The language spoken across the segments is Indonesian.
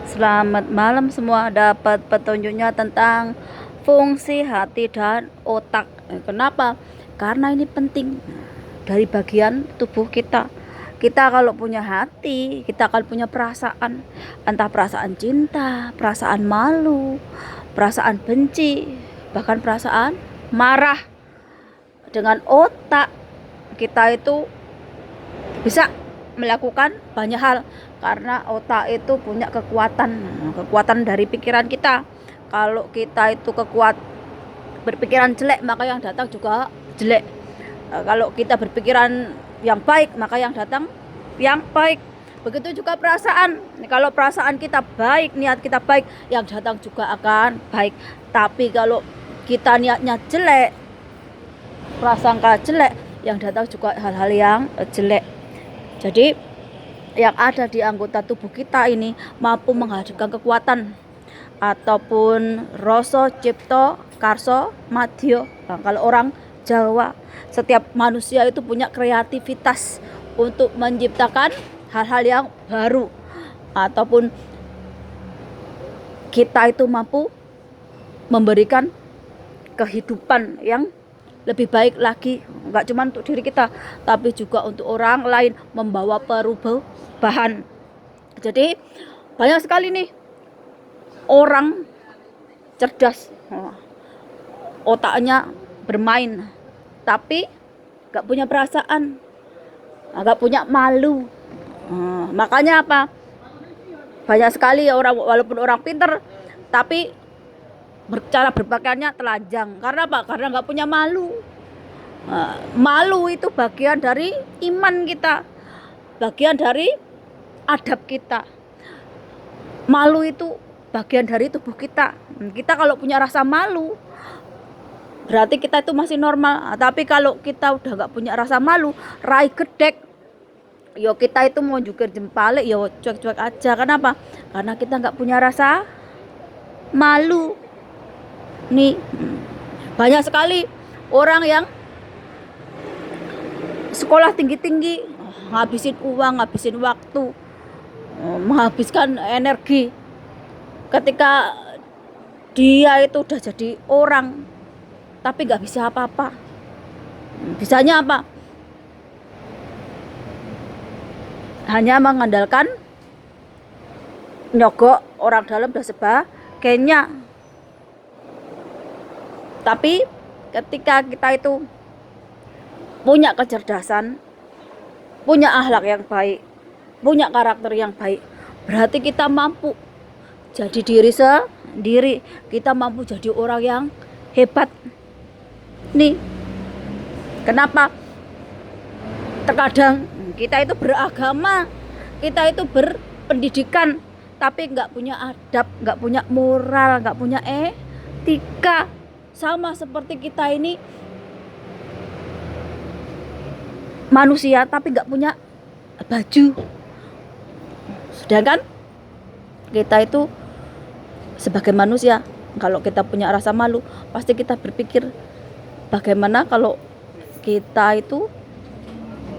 Selamat malam semua, dapat petunjuknya tentang fungsi hati dan otak. Kenapa? Karena ini penting dari bagian tubuh kita. Kita kalau punya hati, kita akan punya perasaan. Entah perasaan cinta, perasaan malu, perasaan benci, bahkan perasaan marah. Dengan otak kita itu bisa melakukan banyak hal karena otak itu punya kekuatan dari pikiran kita. Kalau kita itu berpikiran jelek, maka yang datang juga jelek. Kalau kita berpikiran yang baik, maka yang datang yang baik. Begitu juga perasaan. Kalau perasaan kita baik, niat kita baik, yang datang juga akan baik. Tapi kalau kita niatnya jelek, prasangka jelek, yang datang juga hal-hal yang jelek. Jadi yang ada di anggota tubuh kita ini mampu menghadirkan kekuatan ataupun rasa cipta karsa madya. Nah, kalau orang Jawa, setiap manusia itu punya kreativitas untuk menciptakan hal-hal yang baru, ataupun kita itu mampu memberikan kehidupan yang lebih baik lagi, nggak cuma untuk diri kita tapi juga untuk orang lain, membawa perubahan. Jadi banyak sekali nih orang cerdas, otaknya bermain tapi nggak punya perasaan, nggak punya malu. Makanya apa, banyak sekali orang walaupun orang pinter tapi cara berpakaiannya telanjang. Karena apa? Karena nggak punya malu. Malu itu bagian dari iman kita, bagian dari adab kita. Malu itu bagian dari tubuh kita. Kita kalau punya rasa malu, berarti kita itu masih normal. Tapi kalau kita udah nggak punya rasa malu, rai gedek, yo kita itu mau jungkir jempalik, yo cuek-cuek aja. Kenapa? Karena kita nggak punya rasa malu. Nih, banyak sekali orang yang sekolah tinggi-tinggi, ngabisin uang, ngabisin waktu, menghabiskan energi. Ketika dia itu udah jadi orang tapi gak bisa apa-apa. Bisanya apa? Hanya mengandalkan nyogok orang dalam dan sebagainya. Tapi ketika kita itu punya kecerdasan, punya akhlak yang baik, punya karakter yang baik, berarti kita mampu jadi diri sendiri. Kita mampu jadi orang yang hebat. Nih, kenapa terkadang kita itu beragama, kita itu berpendidikan, tapi nggak punya adab, nggak punya moral, nggak punya etika. Sama seperti kita ini manusia tapi nggak punya baju. Sedangkan kita itu sebagai manusia, kalau kita punya rasa malu, pasti kita berpikir bagaimana kalau kita itu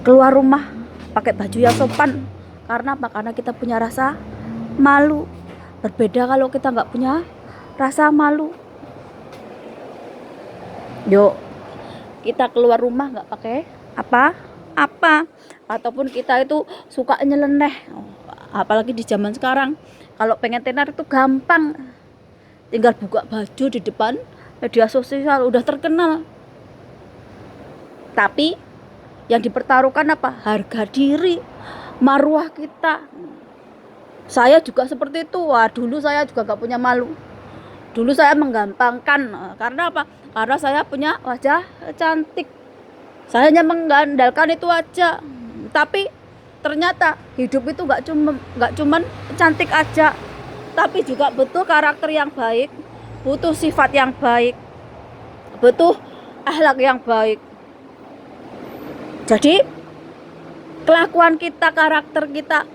keluar rumah pakai baju yang sopan. Karena apa? Karena kita punya rasa malu. Berbeda kalau kita nggak punya rasa malu. Yuk, kita keluar rumah nggak pakai apa-apa, ataupun kita itu suka nyeleneh. Apalagi di zaman sekarang, kalau pengen tenar itu gampang, tinggal buka baju di depan media sosial udah terkenal. Tapi yang dipertaruhkan apa? Harga diri, marwah kita. Saya juga seperti itu. Wah, dulu saya juga gak punya malu. Dulu saya menggampangkan. Karena apa? Karena saya punya wajah cantik. Saya hanya mengandalkan itu aja. Tapi ternyata hidup itu gak cuman cantik aja, tapi juga butuh karakter yang baik, butuh sifat yang baik, butuh akhlak yang baik. Jadi kelakuan kita, karakter kita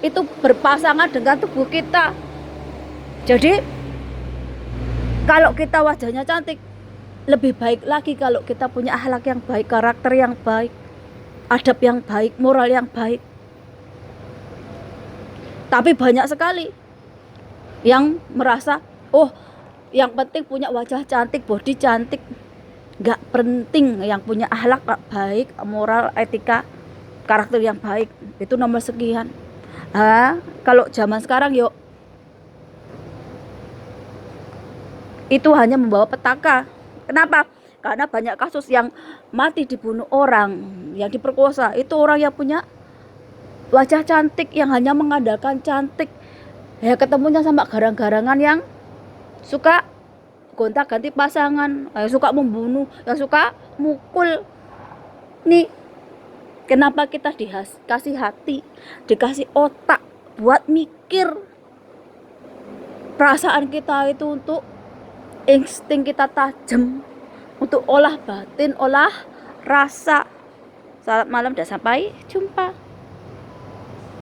itu berpasangan dengan tubuh kita. Jadi kalau kita wajahnya cantik, lebih baik lagi kalau kita punya akhlak yang baik, karakter yang baik, adab yang baik, moral yang baik. Tapi banyak sekali yang merasa, oh yang penting punya wajah cantik, body cantik, nggak penting yang punya akhlak baik, moral, etika, karakter yang baik, itu nomor sekian. Kalau zaman sekarang yuk, itu hanya membawa petaka. Kenapa? Karena banyak kasus yang mati dibunuh orang, yang diperkosa, itu orang yang punya wajah cantik, yang hanya mengandalkan cantik, ya ketemunya sama garang-garangan yang suka gonta-ganti pasangan, yang suka membunuh, yang suka mukul. Nih, kenapa kita dikasih hati, dikasih otak buat mikir perasaan kita itu, untuk insting kita tajam, untuk olah batin, olah rasa. Selamat malam dan sampai jumpa.